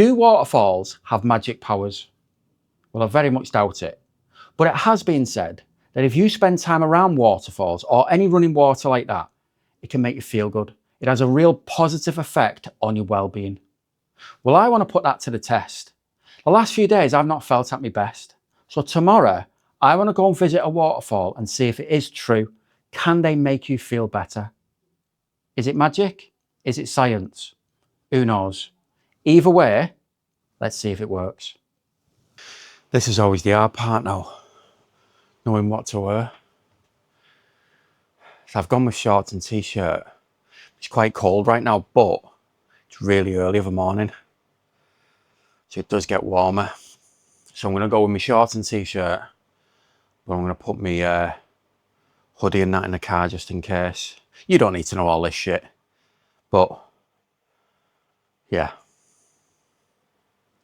Do waterfalls have magic powers? Well, I very much doubt it. But it has been said that if you spend time around waterfalls or any running water like that, it can make you feel good. It has a real positive effect on your well-being. Well, I want to put that to the test. The last few days, I've not felt at my best. So tomorrow, I want to go and visit a waterfall and see if it is true. Can they make you feel better? Is it magic? Is it science? Who knows? Either way, let's see if it works. This is always the hard part now, knowing what to wear. So I've gone with shorts and t-shirt. It's quite cold right now, but it's really early of a morning, so it does get warmer. So I'm going to go with my shorts and t-shirt, but I'm going to put my hoodie and that in the car just in case. You don't need to know all this shit, but yeah.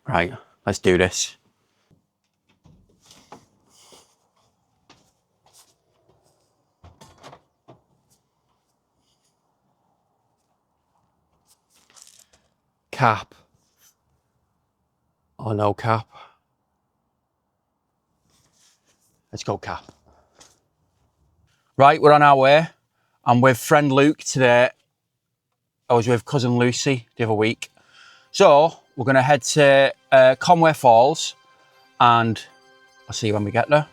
Right, let's do this. Cap or no cap? Let's go cap. Right, we're on our way. I'm with friend Luke today. I was with cousin Lucy the other week. So we're going to head to Conwy Falls and I'll see you when we get there.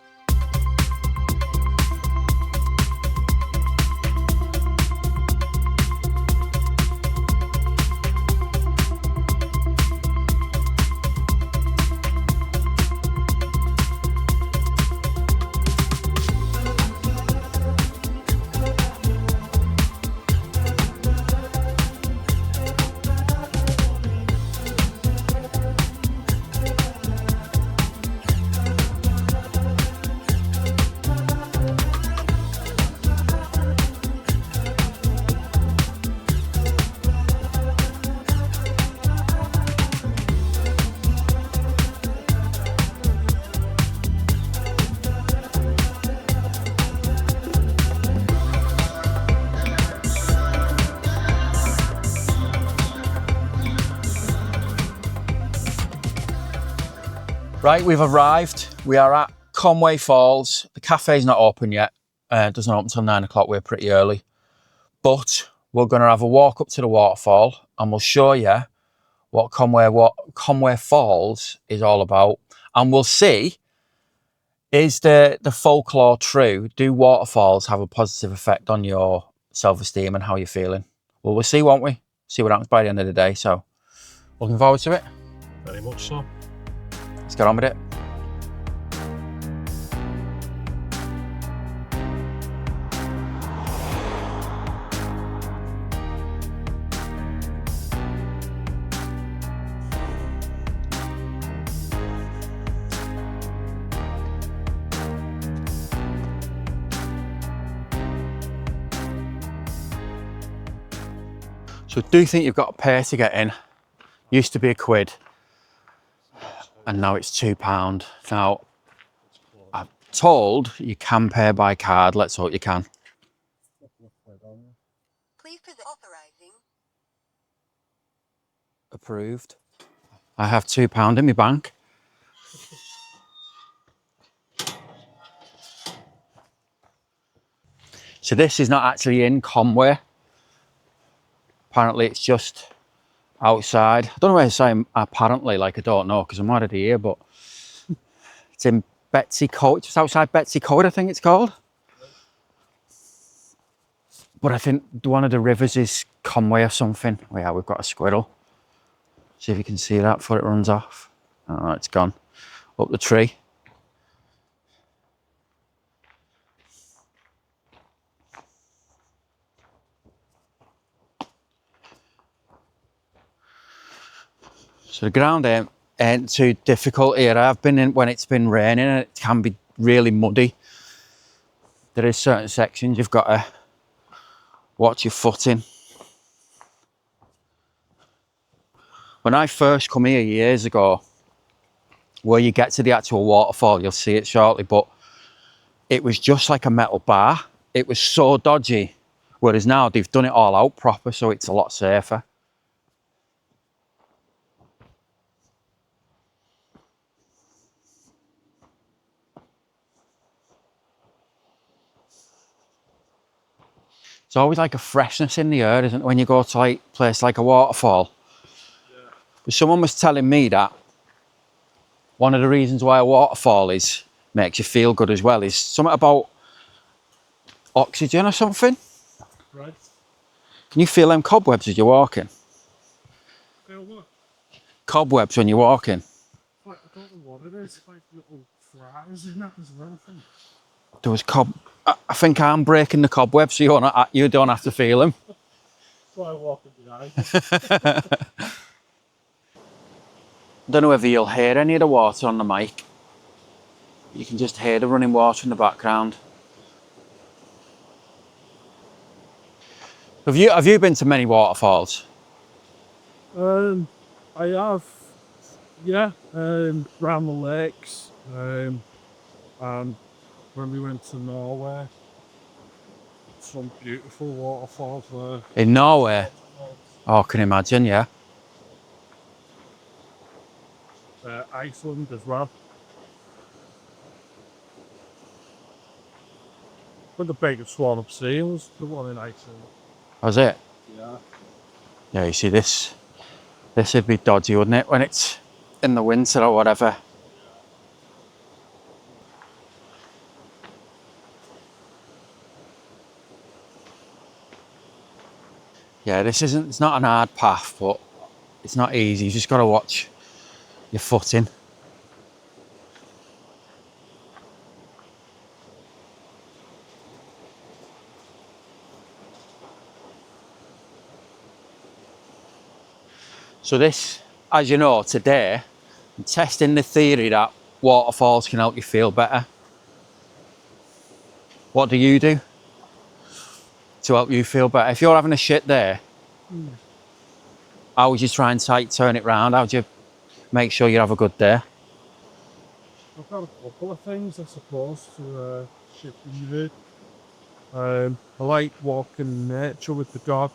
Right, we've arrived. We are at Conwy Falls. The cafe's not open yet. It doesn't open till 9 o'clock. We're pretty early. But we're going to have a walk up to the waterfall and we'll show you what Conwy Falls is all about. And we'll see, is the folklore true? Do waterfalls have a positive effect on your self-esteem and how you're feeling? Well, we'll see, won't we? See what happens by the end of the day. So, looking forward to it? Very much so. Let's get on with it. So do you think you've got to pay to get in? Used to be £1. And now it's £2. Now, I'm told you can pay by card. Let's hope you can. Please visit authorizing. Approved. I have £2 in my bank. So this is not actually in Conwy. Apparently it's just outside. I don't know why I'm saying apparently, like I don't know, because I'm already here, but it's in Betsy Court, just outside Betsy Court, I think it's called. But I think one of the rivers is Conwy or something. Oh yeah, we've got a squirrel. See if you can see that before it runs off. Oh, it's gone up the tree. So the ground ain't too difficult here. I've been in when it's been raining and it can be really muddy. There is certain sections you've got to watch your footing. When I first come here years ago, where you get to the actual waterfall, you'll see it shortly, but it was just like a metal bar. It was so dodgy, whereas now they've done it all out proper, so it's a lot safer. There's always like a freshness in the air, isn't it, when you go to like a place like a waterfall. Yeah. But someone was telling me that one of the reasons why a waterfall makes you feel good as well is something about oxygen or something. Right. Can you feel them cobwebs as you're walking? Feel what? Cobwebs when you're walking. Like, I don't know what it is. Like little flies in that as well. I think. There was I think I'm breaking the cobwebs, so you don't have to feel them. That's why I walk in the eye. Don't know whether you'll hear any of the water on the mic. You can just hear the running water in the background. Have you been to many waterfalls? I have, yeah, round the lakes, and when we went to Norway, some beautiful waterfalls there. In Norway? Oh, I can imagine, yeah. Iceland as well. But the biggest one I've seen was the one in Iceland. Was it? Yeah. Yeah, you see this would be dodgy, wouldn't it, when it's in the winter or whatever. Yeah, it's not an hard path, but it's not easy. You just got to watch your footing. So this, as you know, today, I'm testing the theory that waterfalls can help you feel better. What do you do to help you feel better? If you're having a shit day, how would you try and turn it round? How would you make sure you have a good day? I've got a couple of things, I suppose, to shift the mood. I like walking in nature with the dog,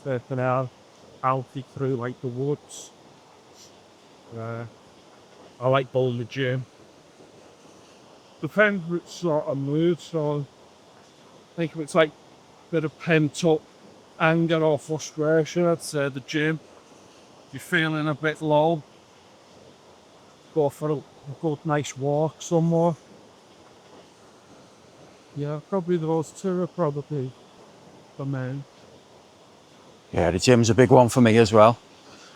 taking out healthy through like the woods. I like going to the gym. Depends which sort of mood, so I think if it's like a bit of pent up anger or frustration, I'd say the gym. If you're feeling a bit low, go for a good nice walk somewhere. Yeah, probably those two are probably the main. Yeah, the gym's a big one for me as well.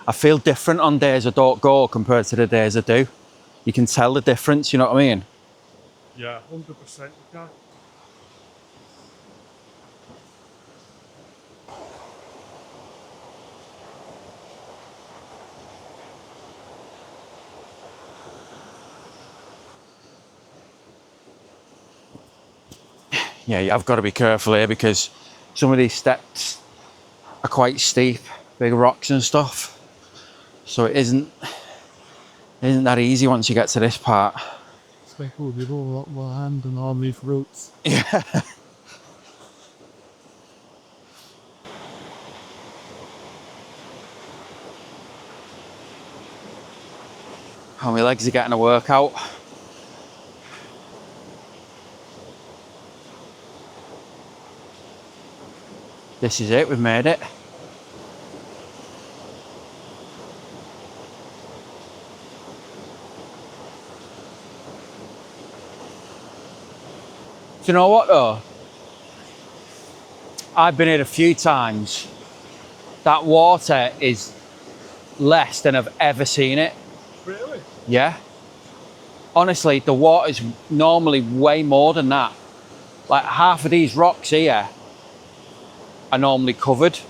I feel different on days I don't go compared to the days I do. You can tell the difference, you know what I mean? Yeah, 100% you can. Yeah, I've got to be careful here because some of these steps are quite steep, big rocks and stuff. So it isn't that easy once you get to this part. It's like, oh, they roll up my hand and all these roots. Yeah. And my legs are getting a workout. This is it, we've made it. Do you know what though? I've been here a few times. That water is less than I've ever seen it. Really? Yeah. Honestly, the water's normally way more than that. Like half of these rocks here are normally covered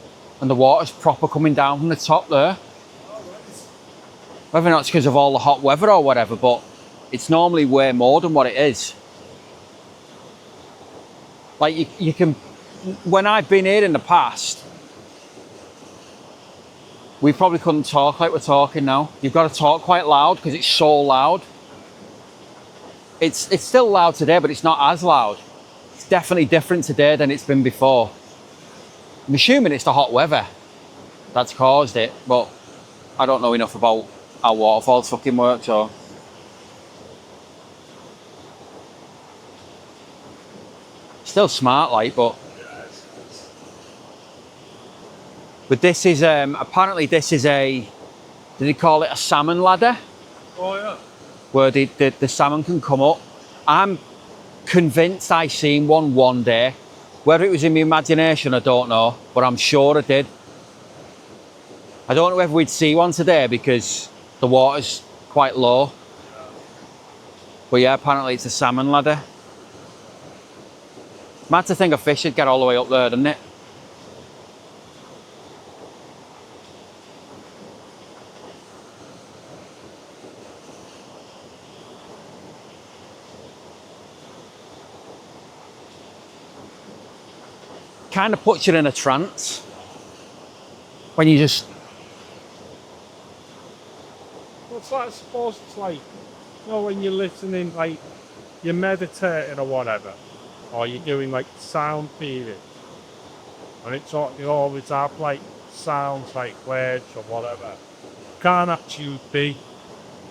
and the water's proper coming down from the top there. Whether or not it's because of all the hot weather or whatever, but it's normally way more than what it is. Like you can, when I've been here in the past, we probably couldn't talk like we're talking now. You've got to talk quite loud because it's so loud. It's still loud today, but it's not as loud. It's definitely different today than it's been before. I'm assuming it's the hot weather that's caused it, but I don't know enough about how waterfalls fucking work, so. Still smart, like, but. Yes. But this is, apparently this is a, do they call it a salmon ladder? Oh yeah. Where the salmon can come up. I'm convinced I seen one day. Whether it was in my imagination, I don't know, but I'm sure I did. I don't know whether we'd see one today because the water's quite low. But yeah, apparently it's a salmon ladder. Mad to think a fish would get all the way up there, doesn't it? Kind of puts you in a trance when you just, Well, it's like, I suppose it's like, you know, when you're listening, like, you're meditating or whatever, or you're doing like sound period, and it's all, you always have like sounds like words or whatever. Can't actually be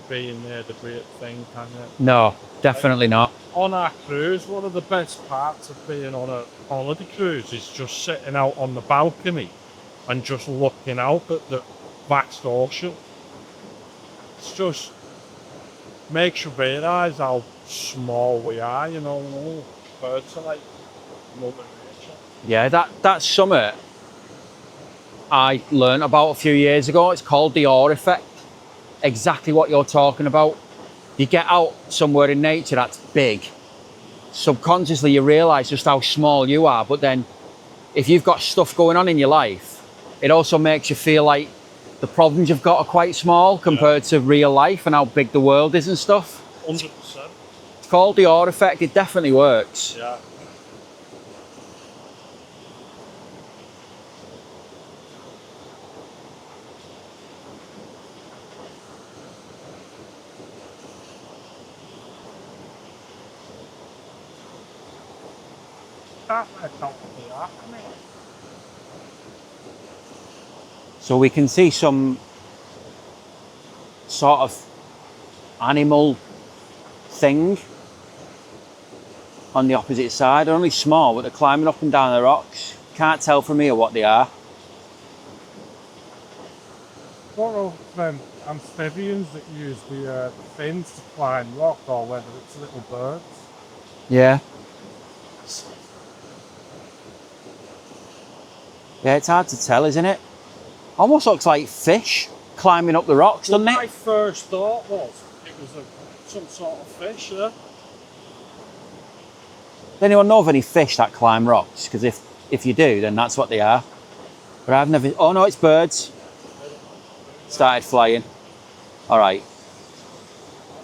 being there the great thing, can it? no, definitely not. On our cruise, one of the best parts of being on a holiday cruise is just sitting out on the balcony and just looking out at the vast ocean. It's just makes you realise how small we are, you know. All birds are like Mother Nature. Yeah, that's something I learned about a few years ago. It's called the awe effect. Exactly what you're talking about. You get out somewhere in nature that's big. Subconsciously you realise just how small you are, but then if you've got stuff going on in your life, it also makes you feel like the problems you've got are quite small compared to real life and how big the world is and stuff. 100%. It's called the awe effect. It definitely works. Yeah. So we can see some sort of animal thing on the opposite side. They're only small, but they're climbing up and down the rocks. Can't tell from here what they are. Don't know if amphibians that use the fins to climb rock or whether it's little birds. Yeah. Yeah, it's hard to tell, isn't it? Almost looks like fish climbing up the rocks, doesn't My it? first thought was it was some sort of fish, yeah. Does anyone know of any fish that climb rocks? Because if you do, then that's what they are. But I've never. Oh no, it's birds. Started flying. All right,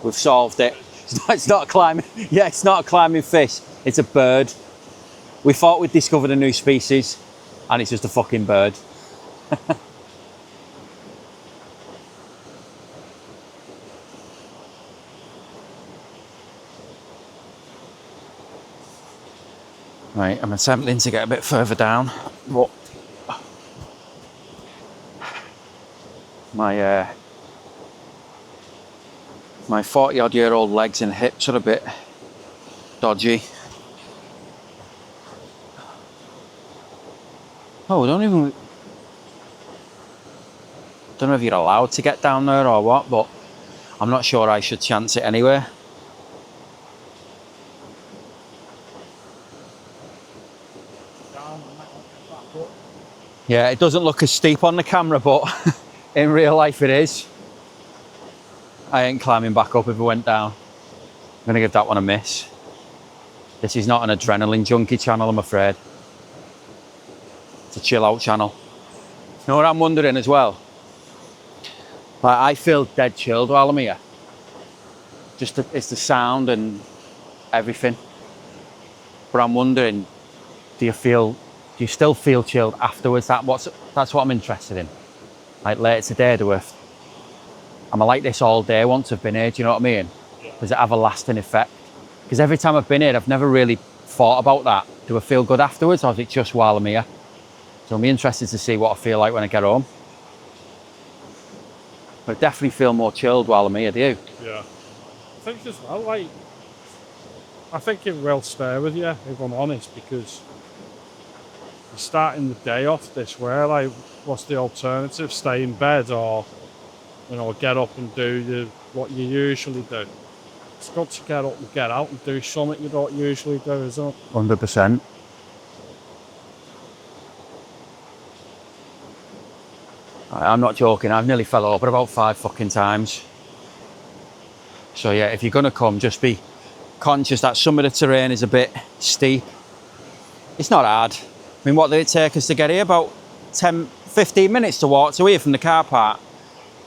we've solved it. It's not a climbing. Yeah, it's not a climbing fish. It's a bird. We thought we'd discovered a new species, and it's just a fucking bird. Right, I'm attempting to get a bit further down, but my 40-odd-year-old legs and hips are a bit dodgy. Oh, don't know if you're allowed to get down there or what, but I'm not sure I should chance it anyway. Yeah, it doesn't look as steep on the camera, but in real life it is. I ain't climbing back up if it went down. I'm gonna give that one a miss. This is not an adrenaline junkie channel, I'm afraid. It's a chill out channel. You know what I'm wondering as well? Like, I feel dead chilled while I'm here. It's the sound and everything. But I'm wondering, do you still feel chilled afterwards? That's what I'm interested in. Like later today, am I like this all day once I've been here? Do you know what I mean? Does it have a lasting effect? Because every time I've been here, I've never really thought about that. Do I feel good afterwards, or is it just while I'm here? So I'm interested to see what I feel like when I get home. But I definitely feel more chilled while I'm here, do you? Yeah. I think as well, like, I think it will stay with you, if I'm honest, because You're starting the day off this way. Like, what's the alternative? Stay in bed, or get up and do what you usually do. It's got to get up and get out and do something you don't usually do, isn't it? 100%. I'm not joking, I've nearly fell over about 5 fucking times. So yeah, if you're gonna come, just be conscious that some of the terrain is a bit steep. It's not hard. I mean, what did it take us to get here? About 10, 15 minutes to walk to here from the car park.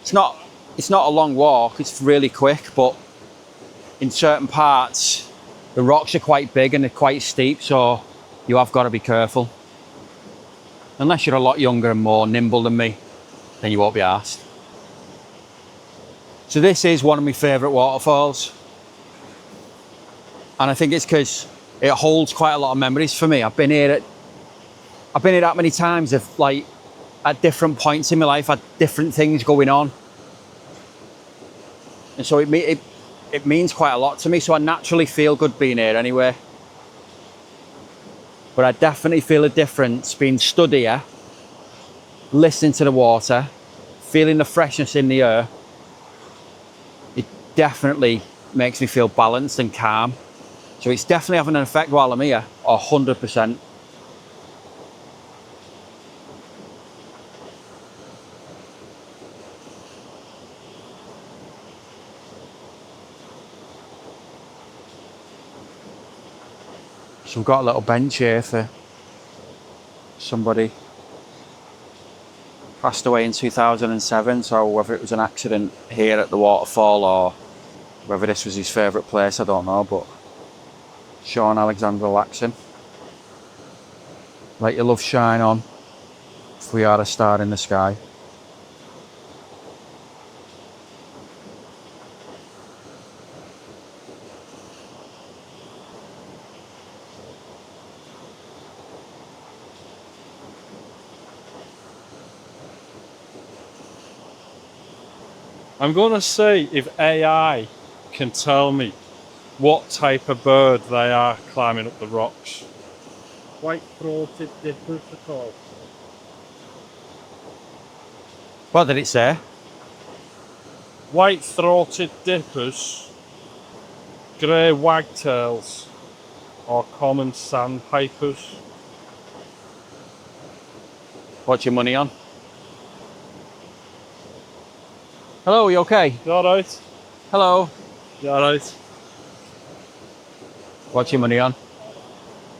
It's not a long walk, it's really quick, but in certain parts, the rocks are quite big and they're quite steep, so you have got to be careful. Unless you're a lot younger and more nimble than me, then you won't be arsed. So this is one of my favourite waterfalls. And I think it's because it holds quite a lot of memories for me. I've been here that many times of, like, at different points in my life, had different things going on. And so it means quite a lot to me, so I naturally feel good being here anyway. But I definitely feel a difference being stood here, listening to the water, feeling the freshness in the air. It definitely makes me feel balanced and calm. So it's definitely having an effect while I'm here, 100%. So we've got a little bench here for somebody passed away in 2007, so whether it was an accident here at the waterfall or whether this was his favourite place, I don't know, but Sean Alexander relaxing. Let your love shine on, if we are a star in the sky. I'm going to see if AI can tell me what type of bird they are climbing up the rocks. White-throated dippers, they're called. What did it say? White-throated dippers, grey wagtails, or common sandpipers. What's your money on? Hello, you okay? You alright? Hello. You alright? What's your money on?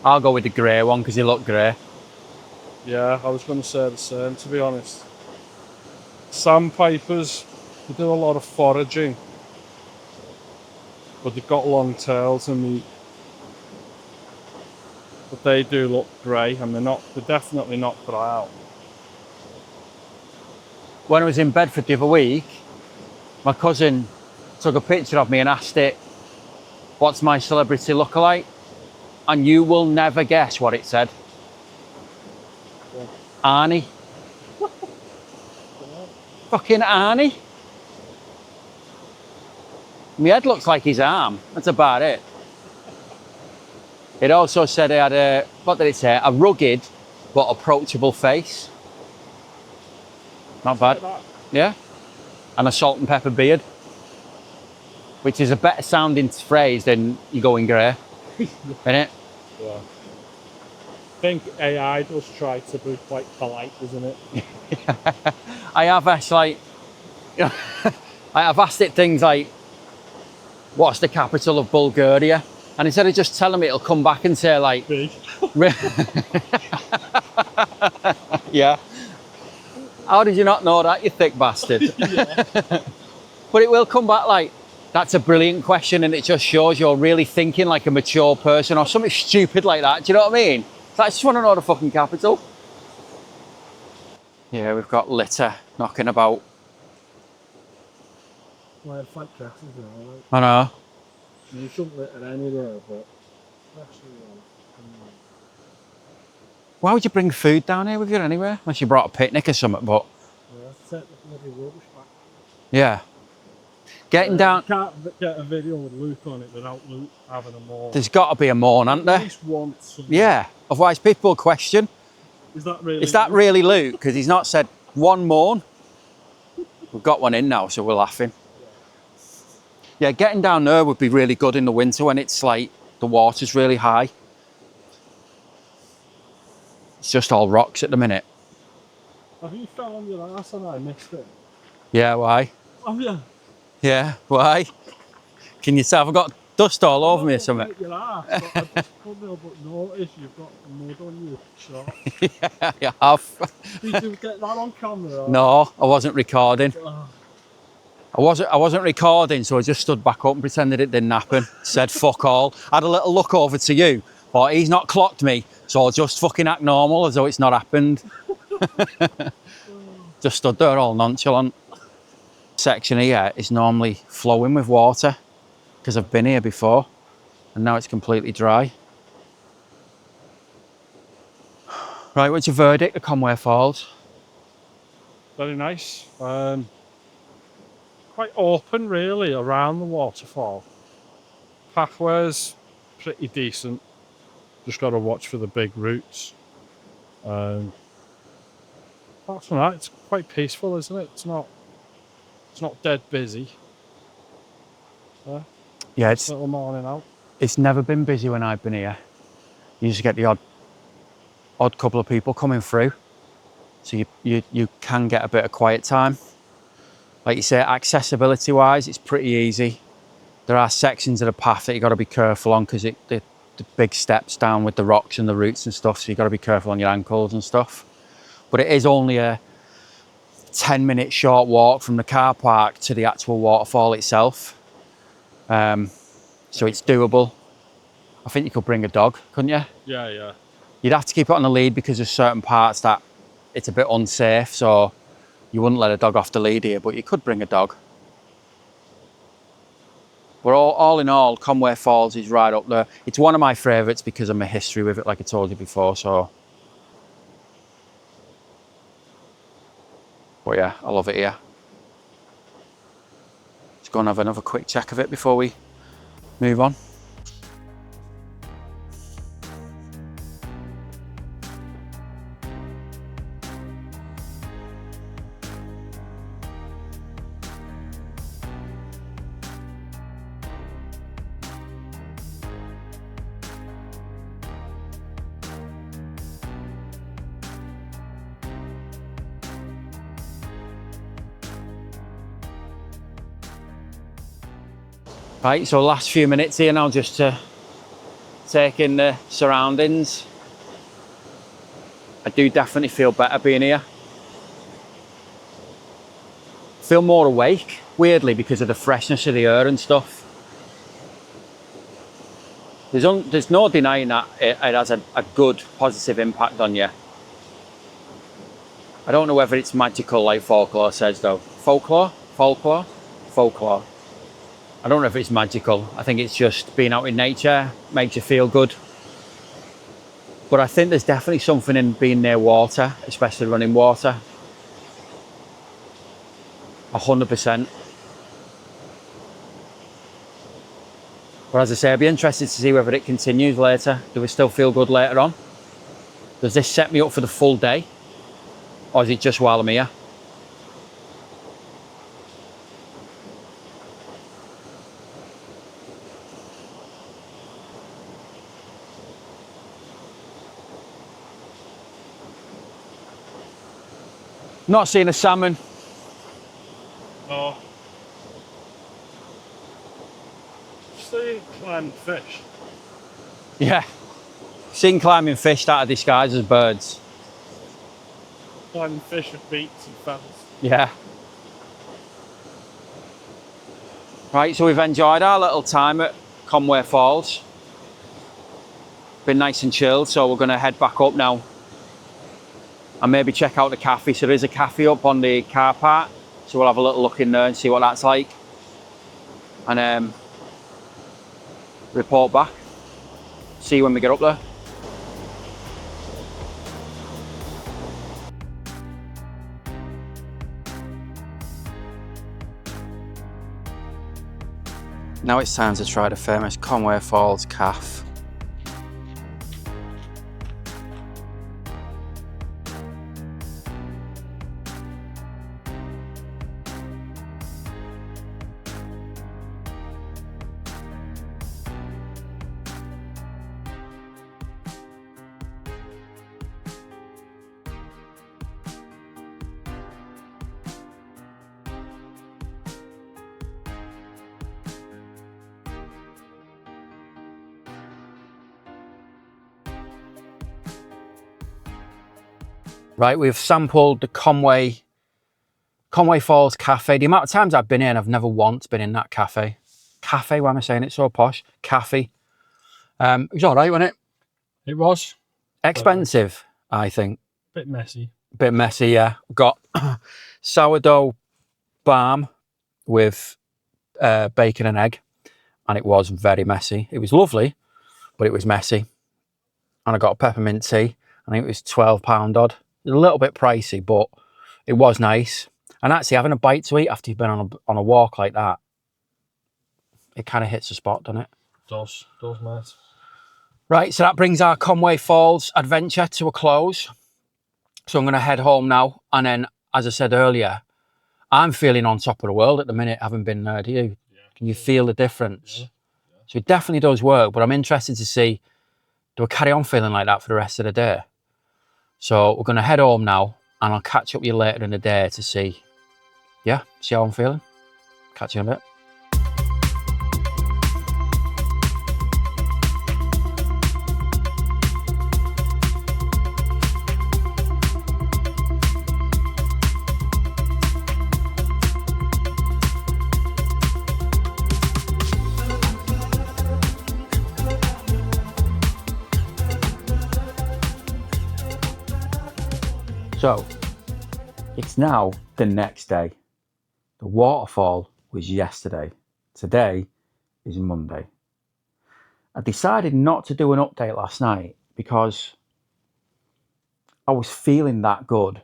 I'll go with the grey one because you look grey. Yeah, I was going to say the same, to be honest. Sandpipers, they do a lot of foraging, but they've got long tails but they do look grey, and they're definitely not brown. When I was in Bedford the other week, my cousin took a picture of me and asked it, what's my celebrity lookalike? And you will never guess what it said. Yeah. Arnie. Fucking Arnie. My head looks like his arm. That's about it. It also said it had what did it say? A rugged but approachable face. Not bad. Yeah. And a salt and pepper beard. Which is a better sounding phrase than you going grey. Innit? Yeah. I think AI does try to be quite polite, doesn't it? I have asked, like, I have asked it things like, what's the capital of Bulgaria? And instead of just telling me, it'll come back and say, like, Big. Yeah. How did you not know that, you thick bastard? Yeah. But it will come back like, that's a brilliant question, and it just shows you're really thinking like a mature person or something stupid like that. Do you know what I mean? So I just want to know the fucking capital. Yeah, we've got litter knocking about. Like flat dresses and all that. I know. You shouldn't litter anywhere, but actually, Why would you bring food down here with you anywhere? Unless you brought a picnic or something, but yeah, set the bloody rubbish back. yeah. Getting down. You can't get a video with Luke on it without Luke having a moan. There's got to be a moan, hasn't At there? least once. Yeah. Otherwise, people will question. Is that really? Is that really Luke? Because he's not said one moan. We've got one in now, so we're laughing. Yeah, getting down there would be really good in the winter when it's like the water's really high. It's just all rocks at the minute. Have you fell on your ass and I missed it? Yeah, why? Have you? Yeah, why? Can you tell I've got dust all over me or something? Your ass, but I just couldn't help but notice you've got mud on your shorts. Yeah, you have. Did you get that on camera? Or? No, I wasn't recording. Oh, I wasn't recording, so I just stood back up and pretended it didn't happen. Said fuck all. I had a little look over to you, but he's not clocked me, so I'll just fucking act normal as though it's not happened. Just stood there all nonchalant. Section here is normally flowing with water because I've been here before, and now it's completely dry. Right, what's your verdict of Conwy Falls? very nice. Quite open really around the waterfall. Pathways pretty decent. Just got to watch for the big roots. Apart from that, it's quite peaceful, isn't it? It's not dead busy. Yeah, it's Little morning out. It's never been busy when I've been here. You just get the odd couple of people coming through. So you can get a bit of quiet time. Like you say, accessibility wise, it's pretty easy. There are sections of the path that you got to be careful on because the big steps down with the rocks and the roots and stuff. So you got to be careful on your ankles and stuff. But it is only a 10-minute short walk from the car park to the actual waterfall itself. So it's doable. I think you could bring a dog, couldn't you? Yeah, yeah. You'd have to keep it on the lead because there's certain parts that it's a bit unsafe, so you wouldn't let a dog off the lead here, but you could bring a dog. But all in all, Conwy Falls is right up there. It's one of my favourites because of my history with it, like I told you before, so. But yeah, I love it here. Let's go and have another quick check of it before we move on. Right, so last few minutes here now just to take in the surroundings. I do definitely feel better being here. Feel more awake, weirdly, because of the freshness of the air and stuff. There's no denying that it has a good, positive impact on you. I don't know whether it's magical like folklore says though. Folklore? Folklore? Folklore. I don't know if it's magical. I think it's just being out in nature makes you feel good. But I think there's definitely something in being near water, especially running water. 100%. But as I say, I'd be interested to see whether it continues later. Do we still feel good later on? Does this set me up for the full day? Or is it just while I'm here? Not seeing a salmon. No. See climbing fish. Yeah. Seen climbing fish that are disguised as birds. Climbing fish with beaks and feathers. Yeah. Right, so we've enjoyed our little time at Conwy Falls. Been nice and chilled, so we're going to head back up now and maybe check out the cafe. So there is a cafe up on the car park, so we'll have a little look in there and see what that's like, and report back. See you when we get up there. Now it's time to try the famous Conwy Falls calf. Right, we've sampled the Conwy Falls cafe. The amount of times I've been in, I've never once been in that cafe. Cafe, why am I saying it so posh? Cafe. It was all right, wasn't it? It was. Expensive, I think. Bit messy. Bit messy, yeah. Got sourdough barm with bacon and egg, and it was very messy. It was lovely, but it was messy. And I got a peppermint tea. I think it was £12 odd. It was a little bit pricey, but it was nice. And actually, having a bite to eat after you've been on a walk like that, it kind of hits the spot, doesn't it? Does mate. Right, so that brings our Conwy Falls adventure to a close. So I'm going to head home now. And then, as I said earlier, I'm feeling on top of the world at the minute, having been there. Do you? Yeah. Can you feel the difference? Yeah. So it definitely does work, but I'm interested to see, do I carry on feeling like that for the rest of the day? So we're going to head home now, and I'll catch up with you later in the day to see how I'm feeling. Catch you in a bit. So it's now the next day. The waterfall was yesterday. Today is Monday. I decided not to do an update last night because I was feeling that good.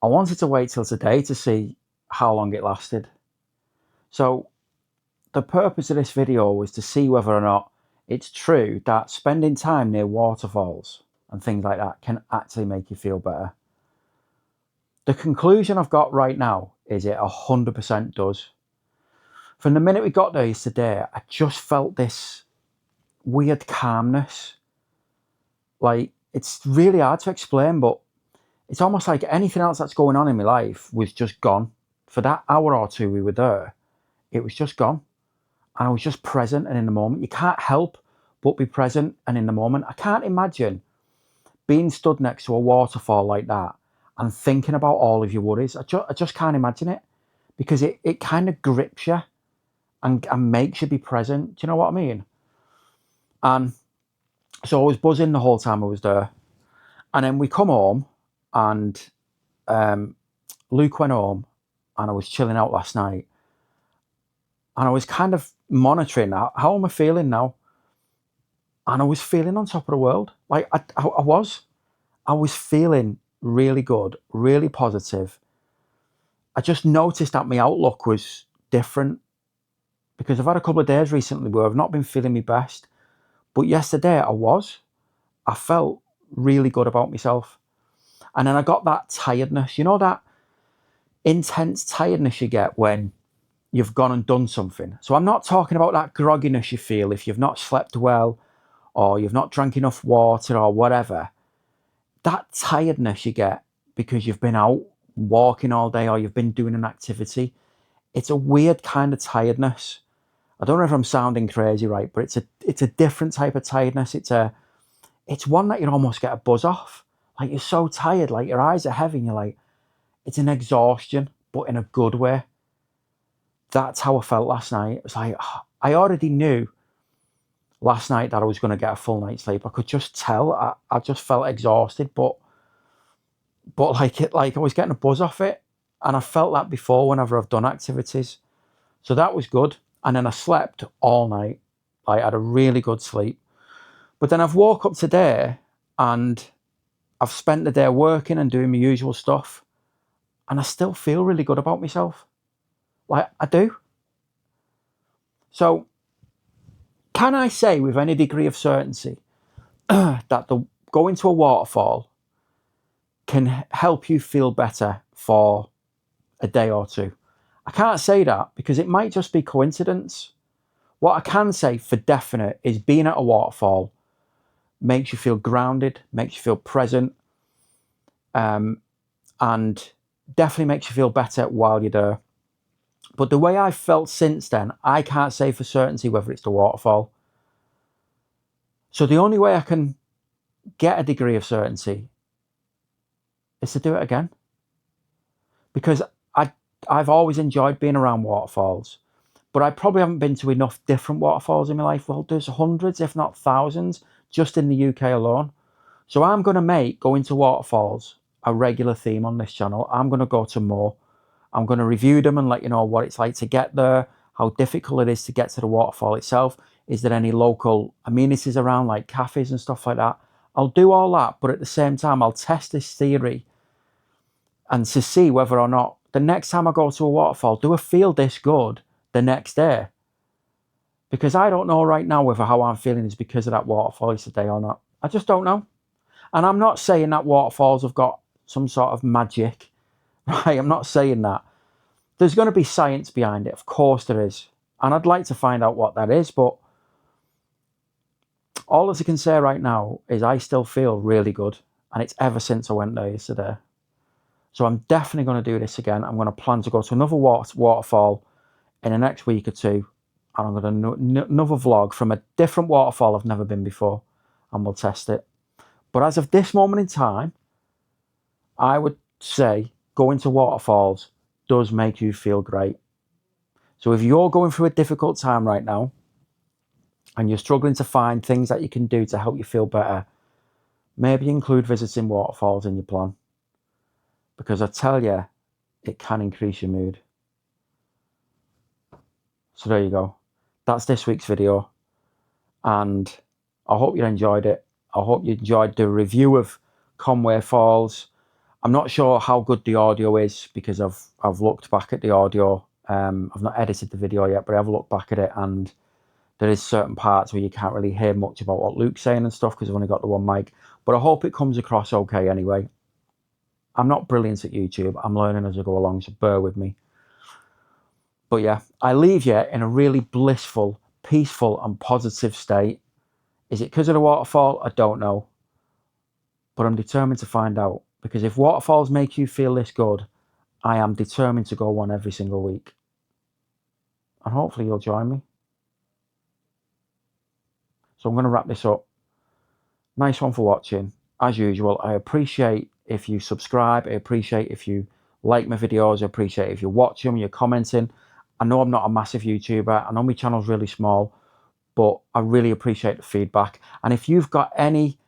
I wanted to wait till today to see how long it lasted. So the purpose of this video was to see whether or not it's true that spending time near waterfalls and things like that can actually make you feel better. The conclusion I've got right now is it 100% does. From the minute we got there yesterday, I just felt this weird calmness. Like, it's really hard to explain, but it's almost like anything else that's going on in my life was just gone. For that hour or two we were there, it was just gone. And I was just present and in the moment. You can't help but be present and in the moment. I can't imagine being stood next to a waterfall like that and thinking about all of your worries. I just can't imagine it, because it kind of grips you and makes you be present. Do you know what I mean? And so I was buzzing the whole time I was there. And then we come home, and Luke went home, and I was chilling out last night. And I was kind of monitoring how am I feeling now? And I was feeling on top of the world. Like I was feeling really good, really positive. I just noticed that my outlook was different, because I've had a couple of days recently where I've not been feeling my best. But yesterday I felt really good about myself. And then I got that tiredness, you know, that intense tiredness you get when you've gone and done something. So I'm not talking about that grogginess you feel if you've not slept well or you've not drank enough water or whatever. That tiredness you get because you've been out walking all day or you've been doing an activity. It's a weird kind of tiredness. I don't know if I'm sounding crazy, right? But it's a different type of tiredness. It's one that you almost get a buzz off. Like, you're so tired, like your eyes are heavy and you're like, it's an exhaustion, but in a good way. That's how I felt last night. It was like, I already knew last night that I was going to get a full night's sleep. I could just tell. I just felt exhausted, but like I was getting a buzz off it. And I felt that before whenever I've done activities. So that was good. And then I slept all night. I had a really good sleep. But then I've woke up today and I've spent the day working and doing my usual stuff. And I still feel really good about myself. Like, I do. So can I say with any degree of certainty that going to a waterfall can help you feel better for a day or two? I can't say that because it might just be coincidence. What I can say for definite is being at a waterfall makes you feel grounded, makes you feel present, and definitely makes you feel better while you're there. But the way I've felt since then, I can't say for certainty whether it's the waterfall. So the only way I can get a degree of certainty is to do it again. Because I've always enjoyed being around waterfalls, but I probably haven't been to enough different waterfalls in my life. Well, there's hundreds, if not thousands, just in the UK alone. So I'm going to make going to waterfalls a regular theme on this channel. I'm going to go to more. I'm going to review them and let you know what it's like to get there, how difficult it is to get to the waterfall itself. Is there any local amenities around, like cafes and stuff like that? I'll do all that, but at the same time, I'll test this theory and to see whether or not the next time I go to a waterfall, do I feel this good the next day? Because I don't know right now whether how I'm feeling is because of that waterfall today or not. I just don't know. And I'm not saying that waterfalls have got some sort of magic, right? I'm not saying that. There's going to be science behind it. Of course there is. And I'd like to find out what that is. But all I can say right now is I still feel really good. And it's ever since I went there yesterday. So I'm definitely going to do this again. I'm going to plan to go to another waterfall in the next week or two. And I'm going to do another vlog from a different waterfall I've never been before. And we'll test it. But as of this moment in time, I would say going to waterfalls does make you feel great. So if you're going through a difficult time right now and you're struggling to find things that you can do to help you feel better, maybe include visiting waterfalls in your plan. Because I tell you, it can increase your mood. So there you go. That's this week's video. And I hope you enjoyed it. I hope you enjoyed the review of Conwy Falls. I'm not sure how good the audio is because I've looked back at the audio. I've not edited the video yet, but I've looked back at it, and there is certain parts where you can't really hear much about what Luke's saying and stuff because I've only got the one mic. But I hope it comes across okay anyway. I'm not brilliant at YouTube. I'm learning as I go along, so bear with me. But yeah, I leave you in a really blissful, peaceful and positive state. Is it because of the waterfall? I don't know. But I'm determined to find out. Because if waterfalls make you feel this good, I am determined to go one every single week. And hopefully you'll join me. So I'm going to wrap this up. Nice one for watching. As usual, I appreciate if you subscribe. I appreciate if you like my videos. I appreciate if you watch them, you're commenting. I know I'm not a massive YouTuber. I know my channel's really small. But I really appreciate the feedback. And if you've got any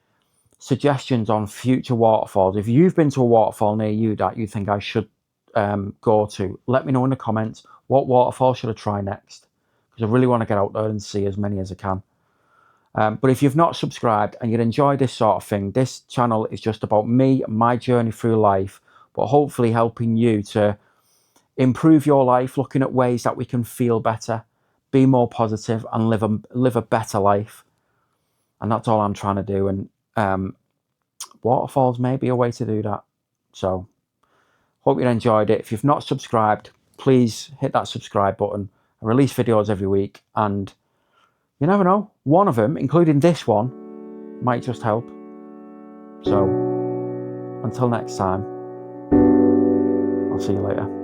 suggestions on future waterfalls, if you've been to a waterfall near you that you think I should go to, let me know in the comments. What waterfall should I try next? Because I really want to get out there and see as many as I can. But if you've not subscribed and you'd enjoy this sort of thing, this channel is just about me and my journey through life, but hopefully helping you to improve your life, looking at ways that we can feel better, be more positive and live a better life. And that's all I'm trying to do. And waterfalls may be a way to do that. So hope you enjoyed it. If you've not subscribed, please hit that subscribe button. I release videos every week, and you never know, one of them, including this one, might just help. So until next time, I'll see you later.